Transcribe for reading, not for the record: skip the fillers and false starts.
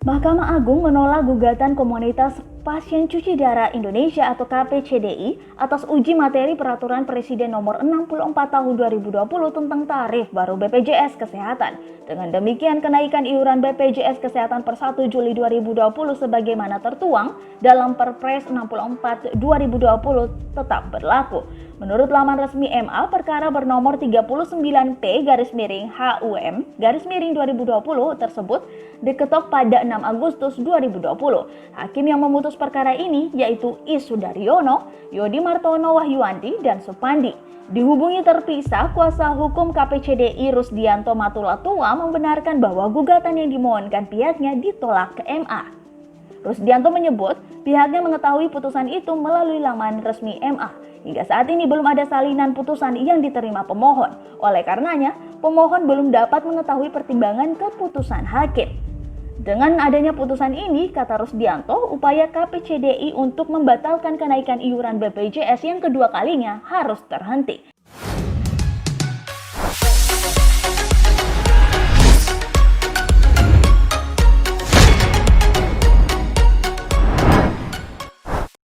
Mahkamah Agung menolak gugatan komunitas pasien cuci darah Indonesia atau KPCDI atas uji materi peraturan Presiden nomor 64 tahun 2020 tentang tarif baru BPJS Kesehatan. Dengan demikian, kenaikan iuran BPJS Kesehatan per 1 Juli 2020 sebagaimana tertuang dalam Perpres 64 2020 tetap berlaku. Menurut laman resmi MA, perkara bernomor 39P-HUM-2020 tersebut diketok pada 6 Agustus 2020. Hakim yang memutus perkara ini yaitu I. Sudaryono, Yodi Martono Wahyuandi, dan Supandi. Dihubungi terpisah, kuasa hukum KPCDI Rusdianto Matulatua membenarkan bahwa gugatan yang dimohonkan pihaknya ditolak ke MA. Rusdianto menyebut pihaknya mengetahui putusan itu melalui laman resmi MA. Hingga saat ini belum ada salinan putusan yang diterima pemohon. Oleh karenanya, pemohon belum dapat mengetahui pertimbangan keputusan hakim. Dengan adanya putusan ini, kata Rusdianto, upaya KPCDI untuk membatalkan kenaikan iuran BPJS yang kedua kalinya harus terhenti.